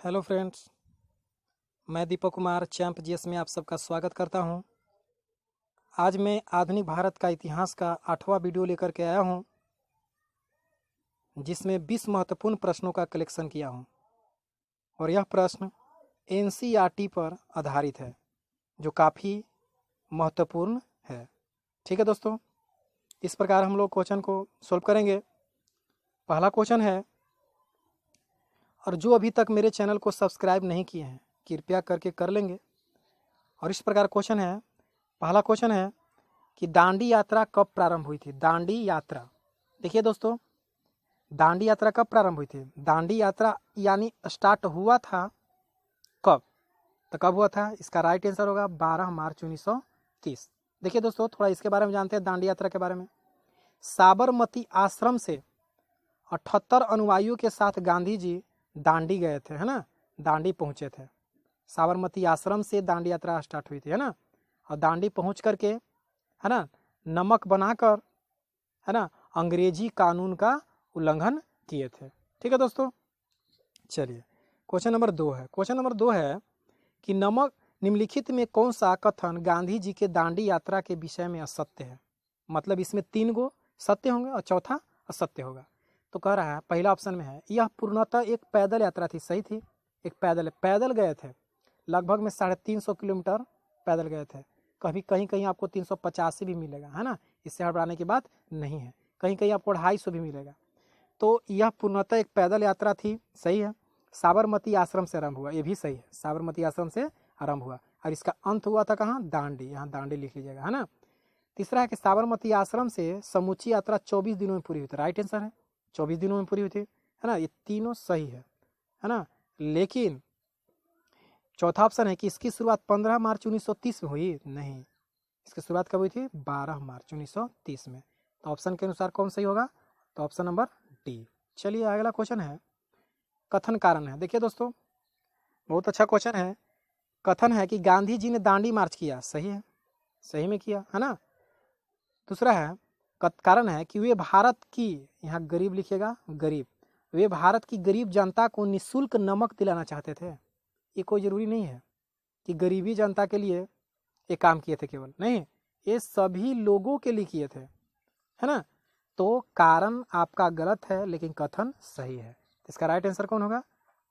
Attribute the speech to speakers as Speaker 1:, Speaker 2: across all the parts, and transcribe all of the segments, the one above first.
Speaker 1: Hello friends, मैं Deepak Kumar champ GS में आप सबका स्वागत करता हूं। आज मैं आधुनिक भारत का इतिहास का 8वां वीडियो लेकर के आया हूं, जिसमें 20 महत्वपूर्ण प्रश्नों का कलेक्शन किया हूं और यह प्रश्न एनसीईआरटी पर आधारित है, जो काफ़ी महत्वपूर्ण है। ठीक है दोस्तों, इस प्रकार हम लोग क्वेश्चन को सोल्व करेंगे। पहला क्वेश्चन है, और जो अभी तक मेरे चैनल को सब्सक्राइब नहीं किए हैं कृपया करके कर लेंगे। और इस प्रकार क्वेश्चन है, पहला क्वेश्चन है कि दांडी यात्रा कब प्रारंभ हुई थी। दांडी यात्रा, देखिए दोस्तों, दांडी यात्रा कब प्रारंभ हुई थी। दांडी यात्रा यानी स्टार्ट हुआ था कब, तो कब हुआ था, इसका राइट आंसर होगा 12 मार्च 1930। देखिए दोस्तों, थोड़ा इसके बारे में जानते हैं, दांडी यात्रा के बारे में। साबरमती आश्रम से 78 अनुयायियों के साथ गांधी जी दांडी गए थे, है ना, दांडी पहुंचे थे। साबरमती आश्रम से दांडी यात्रा स्टार्ट हुई थी, है ना, और दांडी पहुंच करके, है ना, नमक बनाकर, है ना, अंग्रेजी कानून का उल्लंघन किए थे। ठीक है दोस्तों, चलिए क्वेश्चन नंबर 2 है। क्वेश्चन नंबर 2 है कि नमक निम्नलिखित में कौन सा कथन गांधी जी के दांडी यात्रा के विषय में असत्य है। मतलब इसमें 3 गो सत्य होंगे और चौथा असत्य होगा। तो कह रहा है, पहला ऑप्शन में है, यह पूर्णतः एक पैदल यात्रा थी। सही थी, एक पैदल गए थे, लगभग में 350 किलोमीटर पैदल गए थे। कभी कहीं कहीं आपको 385 भी मिलेगा, है ना, इससे हड़बड़ाने की बात नहीं है। कहीं कहीं आपको 250 भी मिलेगा। तो यह पूर्णतः एक पैदल यात्रा थी, सही है। साबरमती आश्रम से आरंभ हुआ, ये भी सही है, साबरमती आश्रम से आरंभ हुआ और इसका अंत हुआ था कहाँ, दांडी। यहाँ दांडी लिख लीजिएगा, है ना। तीसरा है कि साबरमती आश्रम से समूची यात्रा 24 दिनों में पूरी हुई थी। राइट आंसर है, 24 दिनों में पूरी हुई थी, है ना। ये तीनों सही है ना। लेकिन चौथा ऑप्शन है कि इसकी शुरुआत 15 मार्च 1930 में हुई। नहीं, इसकी शुरुआत कब हुई थी, 12 मार्च 1930 में। तो ऑप्शन के अनुसार कौन सही होगा, तो ऑप्शन नंबर डी। चलिए अगला क्वेश्चन है, कथन कारण है। देखिए दोस्तों, बहुत अच्छा क्वेश्चन है। कथन है कि गांधी जी ने दांडी मार्च किया। सही है, सही में किया, है ना। दूसरा है, कारण है कि वे भारत की, यहाँ गरीब लिखिएगा, गरीब, वे भारत की गरीब जनता को निःशुल्क नमक दिलाना चाहते थे। ये कोई ज़रूरी नहीं है कि गरीबी जनता के लिए ये काम किए थे, केवल नहीं, ये सभी लोगों के लिए किए थे, है ना। तो कारण आपका गलत है लेकिन कथन सही है। इसका राइट आंसर कौन होगा,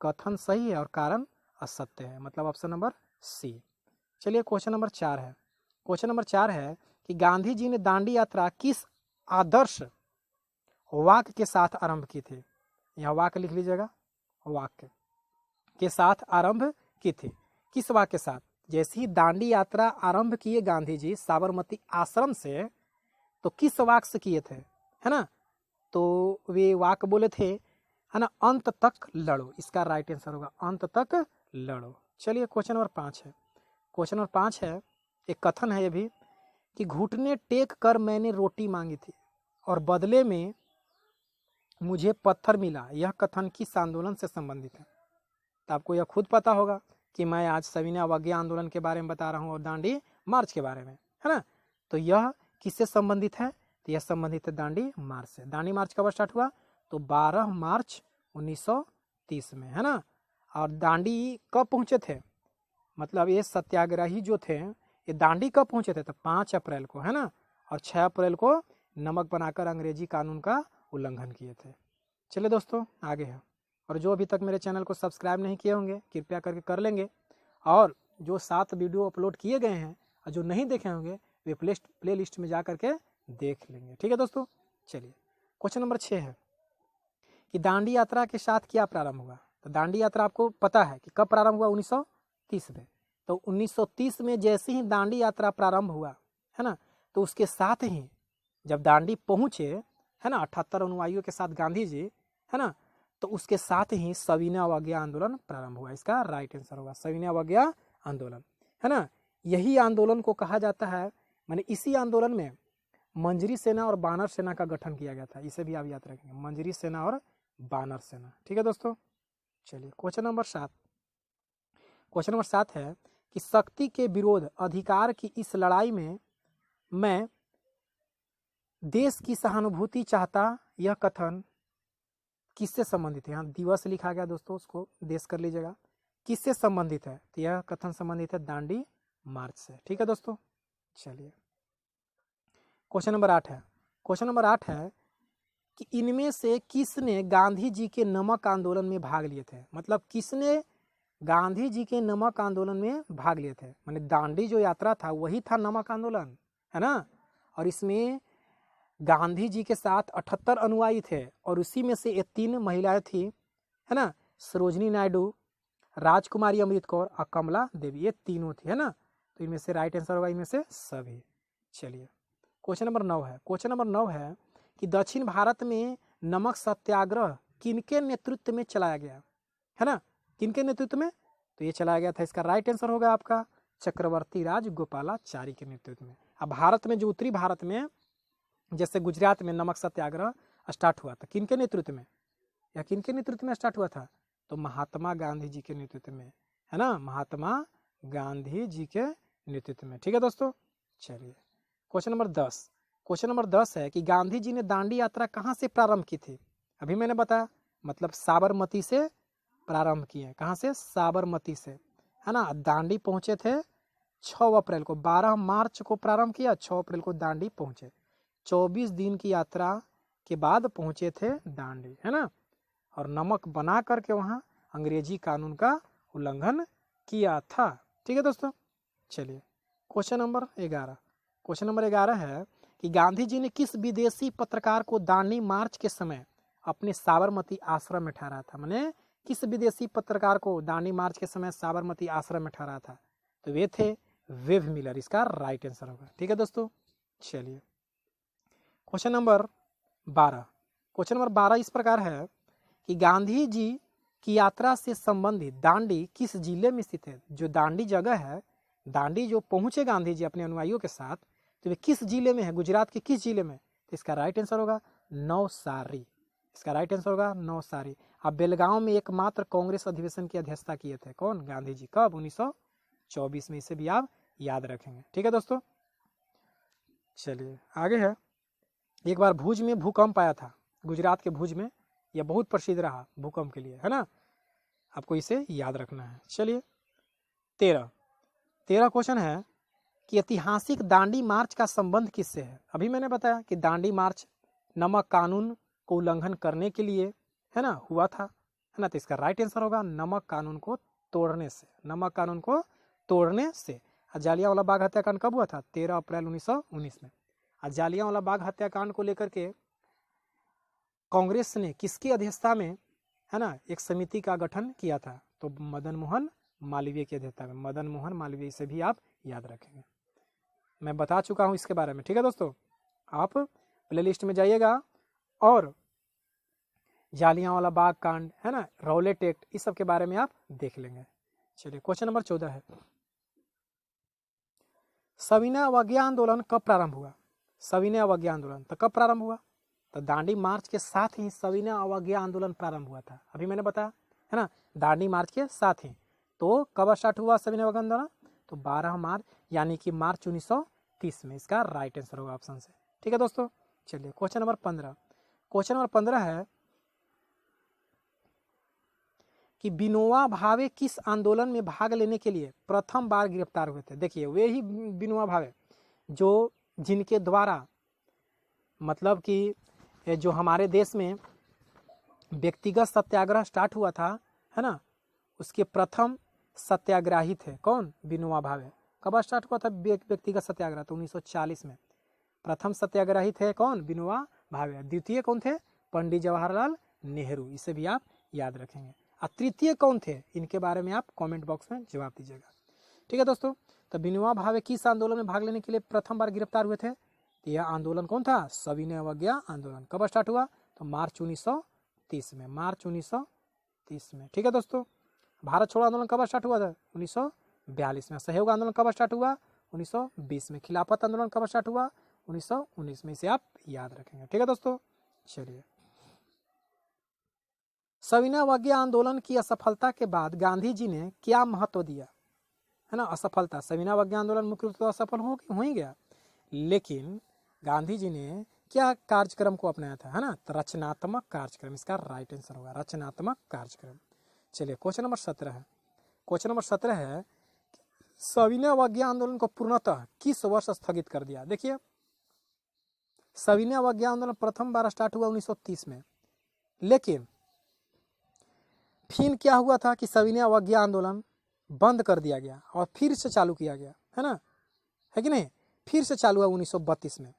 Speaker 1: कथन सही है और कारण असत्य है, मतलब ऑप्शन नंबर सी। चलिए क्वेश्चन नंबर 4 है। क्वेश्चन नंबर 4 है कि गांधी जी ने दांडी यात्रा किस आदर्श वाक्य के साथ आरंभ की थी। यहाँ वाक्य लिख लीजिएगा, वाक्य के साथ आरंभ की थी। किस वाक्य के साथ, जैसे ही दांडी यात्रा आरंभ किए गांधी जी साबरमती आश्रम से, तो किस वाक्य से किए थे, है ना। तो वे वाक्य बोले थे, है ना, अंत तक लड़ो। इसका राइट आंसर होगा अंत तक लड़ो। चलिए क्वेश्चन नंबर 5 है। क्वेश्चन नंबर 5 है, एक कथन है ये भी, कि घुटने टेक कर मैंने रोटी मांगी थी और बदले में मुझे पत्थर मिला। यह कथन किस आंदोलन से संबंधित है। तो आपको यह खुद पता होगा कि मैं आज सविनय अवज्ञा आंदोलन के बारे में बता रहा हूँ और दांडी मार्च के बारे में, है ना। तो यह किससे संबंधित है, तो यह संबंधित है दांडी मार्च से। दांडी मार्च कब स्टार्ट हुआ, तो 12 मार्च 1930 में, है ना। और दांडी कब पहुंचे थे, मतलब ये सत्याग्रही जो थे ये दांडी कब पहुंचे थे, तो 5 अप्रैल को, है ना। और 6 अप्रैल को नमक बनाकर अंग्रेजी कानून का उल्लंघन किए थे। चलिए दोस्तों आगे है, और जो अभी तक मेरे चैनल को सब्सक्राइब नहीं किए होंगे कृपया करके कर लेंगे, और जो 7 वीडियो अपलोड किए गए हैं और जो नहीं देखे होंगे वे प्ले लिस्ट में जा करके देख लेंगे। ठीक है दोस्तों, चलिए क्वेश्चन नंबर 6 है कि दांडी यात्रा के साथ क्या प्रारंभ हुआ। तो दांडी यात्रा आपको पता है कि कब प्रारंभ हुआ, 1930 में। तो 1930 में जैसे ही दांडी यात्रा प्रारंभ हुआ, है ना, तो उसके साथ ही जब दांडी पहुंचे, है ना, 78 अनुयायियों के साथ गांधी जी, है ना, तो उसके साथ ही सविनय अवज्ञा आंदोलन प्रारंभ हुआ। इसका राइट आंसर होगा सविनय अवज्ञा आंदोलन, है ना। यही आंदोलन को कहा जाता है, मैंने इसी आंदोलन में मंजरी सेना और बानर सेना का गठन किया गया था। इसे भी आप याद रखेंगे, मंजरी सेना और बानर सेना। ठीक है दोस्तों, चलिए क्वेश्चन नंबर 7। क्वेश्चन नंबर 7 है कि शक्ति के विरोध अधिकार की इस लड़ाई में मैं देश की सहानुभूति चाहता, यह कथन किससे संबंधित है? यहाँ दिवस लिखा गया दोस्तों, उसको देश कर लीजिएगा। किससे संबंधित है? तो यह कथन संबंधित है दांडी मार्च से। ठीक है दोस्तों, चलिए क्वेश्चन नंबर 8 है। क्वेश्चन नंबर 8 है कि इनमें से किसने गांधी जी के नमक आंदोलन में भाग लिए थे? मतलब किसने गांधी जी के नमक आंदोलन में भाग लिए थे? माने दांडी जो यात्रा था वही था नमक आंदोलन, है ना। और इसमें गांधी जी के साथ 78 अनुयायी थे और उसी में से ये 3 महिलाएं थी, है ना, सरोजनी नायडू, राजकुमारी अमृत कौर और कमला देवी, ये तीनों थी, है ना। तो इनमें से राइट आंसर होगा इनमें से सभी। चलिए क्वेश्चन नंबर 9 है। क्वेश्चन नंबर 9 है कि दक्षिण भारत में नमक सत्याग्रह किनके नेतृत्व में चलाया गया, है ना, किनके नेतृत्व में? तो ये चलाया गया था, इसका राइट आंसर होगा आपका चक्रवर्ती राज गोपालाचारी के नेतृत्व में। अब भारत में जो उत्तरी भारत में जैसे गुजरात में नमक सत्याग्रह स्टार्ट हुआ था, किनके नेतृत्व में या किनके नेतृत्व में स्टार्ट हुआ था? तो महात्मा गांधी जी के नेतृत्व में, है ना, महात्मा गांधी जी के नेतृत्व में। ठीक है दोस्तों, चलिए क्वेश्चन नंबर 10। क्वेश्चन नंबर 10 है कि गांधी जी ने दांडी यात्रा कहाँ से प्रारंभ की थी? अभी मैंने बताया, मतलब साबरमती से प्रारंभ किए। कहाँ से? साबरमती से, है ना। दांडी पहुंचे थे 6 अप्रैल को, 12 मार्च को प्रारंभ किया, 6 अप्रैल को दांडी पहुंचे। 24 दिन की यात्रा के बाद पहुंचे थे दांडी, है ना। और नमक बना करके वहाँ अंग्रेजी कानून का उल्लंघन किया था। ठीक है दोस्तों, चलिए क्वेश्चन नंबर 11। क्वेश्चन नंबर 11 है कि गांधी जी ने किस विदेशी पत्रकार को दांडी मार्च के समय अपने साबरमती आश्रम में ठहराया था? माने किस विदेशी पत्रकार को दांडी मार्च के समय साबरमती आश्रम में ठहराया था? तो वे थे वेव मिलर, इसका राइट आंसर होगा। ठीक है दोस्तों, चलिए क्वेश्चन नंबर 12। क्वेश्चन नंबर 12 इस प्रकार है कि गांधी जी की यात्रा से संबंधित दांडी किस जिले में स्थित है? जो दांडी जगह है, दांडी जो पहुंचे गांधी जी अपने अनुयायियों के साथ, तो वे किस जिले में है? गुजरात के किस जिले में? तो इसका राइट आंसर होगा नवसारी। इसका राइट आंसर होगा नवसारी। अब बेलगांव में एकमात्र कांग्रेस अधिवेशन की अध्यक्षता किए थे कौन? गांधी जी। कब? 1924 में। इसे भी आप याद रखेंगे। ठीक है दोस्तों, चलिए आगे है। एक बार भुज में भूकंप आया था, गुजरात के भुज में, यह बहुत प्रसिद्ध रहा भूकंप के लिए, है ना। आपको इसे याद रखना है। चलिए 13 क्वेश्चन है कि ऐतिहासिक दांडी मार्च का संबंध किससे है? अभी मैंने बताया कि दांडी मार्च नमक कानून को उल्लंघन करने के लिए, है ना, हुआ था, है ना। तो इसका राइट आंसर होगा नमक कानून को तोड़ने से। नमक कानून को तोड़ने से। जालियांवाला बाग हत्याकांड कब हुआ था? 13 अप्रैल 1919 में। जालियांवाला बाग हत्याकांड को लेकर के कांग्रेस ने किसकी अध्यक्षता में, है ना, एक समिति का गठन किया था? तो मदन मोहन मालवीय की अध्यक्षता में। मदन मोहन मालवीय, से भी आप याद रखेंगे, मैं बता चुका हूं इसके बारे में। ठीक है दोस्तों, आप प्लेलिस्ट में जाइएगा और जालियांवाला बाग कांड, है ना, रौलेट एक्ट, इस सब के बारे में आप देख लेंगे। चलिए क्वेश्चन नंबर 14 है, सविनय अवज्ञा आंदोलन कब प्रारंभ हुआ? सविनय अवज्ञा आंदोलन तो कब प्रारंभ हुआ? तो दांडी मार्च के साथ ही सविनय अवज्ञा आंदोलन प्रारंभ हुआ था। अभी मैंने बताया, है ना, दांडी मार्च के साथ ही। तो कब स्टार्ट हुआ सविनय अवज्ञा आंदोलन? तो 12 मार्च, यानी कि मार्च 1930 में। इसका राइट आंसर होगा ऑप्शन से। ठीक है दोस्तों, चलिए क्वेश्चन नंबर 15। क्वेश्चन नंबर 15 है कि विनोबा भावे किस आंदोलन में भाग लेने के लिए प्रथम बार गिरफ्तार हुए थे? देखिए वे ही विनोबा भावे जो जिनके द्वारा, मतलब कि जो हमारे देश में व्यक्तिगत सत्याग्रह स्टार्ट हुआ था, है ना, उसके प्रथम सत्याग्रही थे कौन? विनोबा भावे। कब स्टार्ट हुआ था व्यक्तिगत सत्याग्रह? तो 1940 में। प्रथम सत्याग्रही थे कौन? विनोबा भावे। द्वितीय कौन थे? पंडित जवाहरलाल नेहरू। इसे भी आप याद रखेंगे। और तृतीय कौन थे? इनके बारे में आप कमेंट बॉक्स में जवाब दीजिएगा। ठीक है दोस्तों, तो विनोबा भावे किस आंदोलन में भाग लेने के लिए प्रथम बार गिरफ्तार हुए थे? तो यह आंदोलन कौन था? सविनय अवज्ञा आंदोलन। कब स्टार्ट हुआ? तो मार्च 1930 में। मार्च 1930 में। ठीक है दोस्तों, भारत छोड़ो आंदोलन कब स्टार्ट हुआ था? 1942 में। सहयोग आंदोलन कब स्टार्ट हुआ? 1920 में। खिलाफत आंदोलन कब स्टार्ट हुआ? 1919 में। इसे आप याद रखेंगे। ठीक है दोस्तों, चलिए सविनय अवज्ञा आंदोलन की असफलता के बाद गांधी जी ने क्या महत्व दिया, है ना? असफलता, सविनय अवज्ञा आंदोलन मुख्य रूप से असफल हो ही गया, लेकिन गांधी जी ने क्या कार्यक्रम को अपनाया था, है ना, तो रचनात्मक कार्यक्रम इसका राइट आंसर होगा, रचनात्मक कार्यक्रम। चलिए क्वेश्चन नंबर 17 है। क्वेश्चन नंबर 17 है, सविनय अवज्ञा आंदोलन को पूर्णतः किस वर्ष स्थगित कर दिया। देखिए सविनय अवज्ञा आंदोलन प्रथम बार स्टार्ट हुआ 1930 में, लेकिन फिर क्या हुआ था कि सविनय अवज्ञा आंदोलन बंद कर दिया गया और फिर से चालू किया गया, है ना, है कि नहीं, फिर से चालू हुआ 1932 में,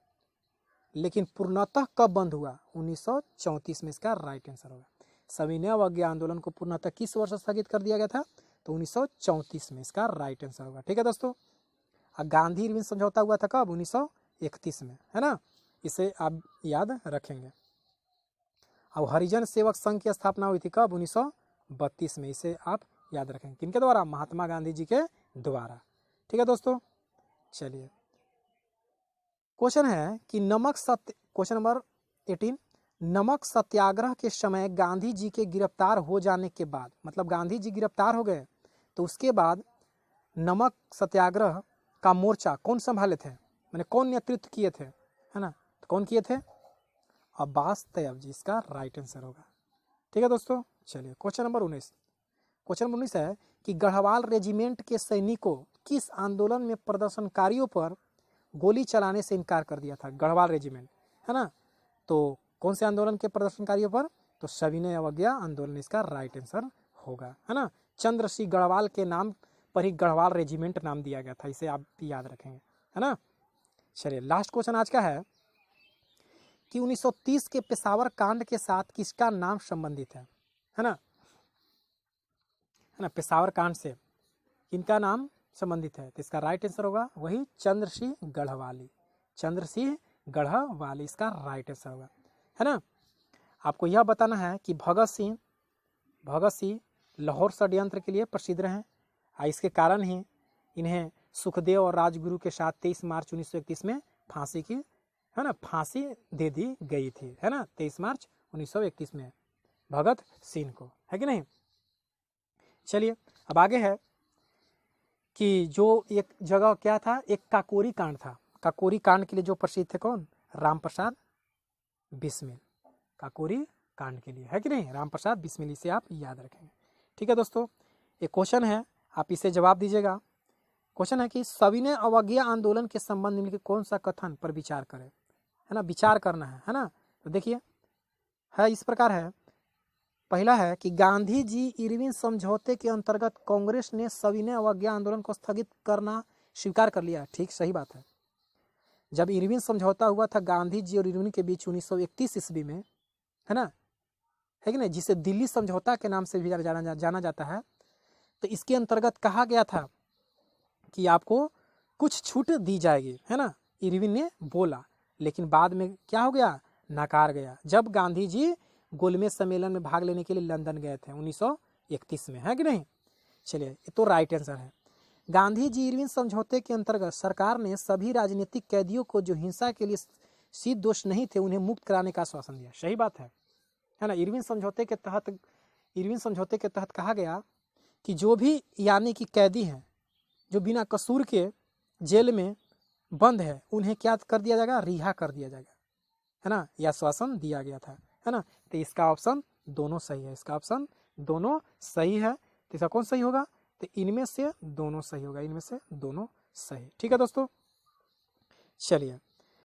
Speaker 1: लेकिन पूर्णतः कब बंद हुआ, 1934 में इसका राइट आंसर होगा। सविनय अवज्ञा आंदोलन को पूर्णतः किस वर्ष स्थगित कर दिया गया था, तो 1934 में इसका राइट आंसर होगा। ठीक है दोस्तों, गांधी इरविन समझौता हुआ था कब, 1931 में, है ना, इसे आप याद रखेंगे। अब हरिजन सेवक संघ की स्थापना हुई थी कब, 1932 में, इसे आप याद रखेंगे। किनके द्वारा, महात्मा गांधी जी के द्वारा। ठीक है दोस्तों, चलिए क्वेश्चन है कि क्वेश्चन नंबर 18, नमक सत्याग्रह के समय गांधी जी के गिरफ्तार हो जाने के बाद, मतलब गांधी जी गिरफ्तार हो गए तो उसके बाद नमक सत्याग्रह का मोर्चा कौन संभाले थे, मैंने कौन नेतृत्व किए थे, है ना, तो कौन किए थे, अब्बास तैयब जी, इसका राइट आंसर होगा। ठीक है दोस्तों, चलिए क्वेश्चन नंबर 19। क्वेश्चन नंबर 19 है कि गढ़वाल रेजिमेंट के सैनिकों किस आंदोलन में प्रदर्शनकारियों पर गोली चलाने से इनकार कर दिया था। गढ़वाल रेजिमेंट, है ना, तो कौन से आंदोलन के प्रदर्शनकारियों पर, तो सविनय अवज्ञा आंदोलन इसका राइट आंसर होगा, है ना। चंद्र सिंह गढ़वाल के नाम पर ही गढ़वाल रेजिमेंट नाम दिया गया था, इसे आप याद रखेंगे, है ना। चलिए लास्ट क्वेश्चन आज का है कि 1930 के पेशावर कांड के साथ किसका नाम संबंधित है ना, पेशावर कांड से किनका नाम संबंधित है, तो इसका राइट आंसर होगा वही चंद्र सिंह गढ़वाली, चंद्र सिंह गढ़वाली इसका राइट आंसर होगा, है ना। आपको यह बताना है कि भगत सिंह लाहौर षड्यंत्र के लिए प्रसिद्ध रहे, इसके कारण ही इन्हें सुखदेव और राजगुरु के साथ 23 मार्च 1931 में फांसी की, है ना, फांसी दे दी गई थी, है ना, 23 मार्च 1931 में भगत सिंह को, है कि नहीं। चलिए अब आगे है कि जो एक जगह क्या था, एक काकोरी कांड था, काकोरी कांड के लिए जो प्रसिद्ध थे कौन, राम प्रसाद बिस्मिल, काकोरी कांड के लिए, है कि नहीं, राम प्रसाद बिस्मिल, इसे आप याद रखेंगे। ठीक है दोस्तों, एक क्वेश्चन है, आप इसे जवाब दीजिएगा। क्वेश्चन है कि सविनय अवज्ञा आंदोलन के संबंध में कौन सा कथन पर विचार करें, है ना, विचार करना है ना। तो देखिए है इस प्रकार है, पहला है कि गांधी जी इरविन समझौते के अंतर्गत कांग्रेस ने सविनय अवज्ञा आंदोलन को स्थगित करना स्वीकार कर लिया, ठीक सही बात है। जब इरविन समझौता हुआ था गांधी जी और इरविन के बीच 1931 ईस्वी में, है ना, है कि नहीं, जिसे दिल्ली समझौता के नाम से भी जाना जाता है, तो इसके अंतर्गत कहा गया था कि आपको कुछ छूट दी जाएगी, है ना, इरविन ने बोला, लेकिन बाद में क्या हो गया, नकार गया, जब गांधी जी गोलमेज सम्मेलन में भाग लेने के लिए लंदन गए थे 1931 में, है कि नहीं। चलिए ये तो राइट आंसर है। गांधी जी इरविन समझौते के अंतर्गत सरकार ने सभी राजनीतिक कैदियों को जो हिंसा के लिए सिद्ध दोष नहीं थे उन्हें मुक्त कराने का आश्वासन दिया, सही बात है ना। इरविन समझौते के तहत कहा गया कि जो भी यानी कि कैदी हैं जो बिना कसूर के जेल में बंद है उन्हें क्या कर दिया जाएगा, रिहा कर दिया जाएगा, है ना, यह आश्वासन दिया गया था, है ना। तो इसका ऑप्शन दोनों सही है, इसका ऑप्शन दोनों सही है। तो इसका कौन सही होगा, तो इनमें से दोनों सही होगा, इनमें से दोनों सही। ठीक है दोस्तों, चलिए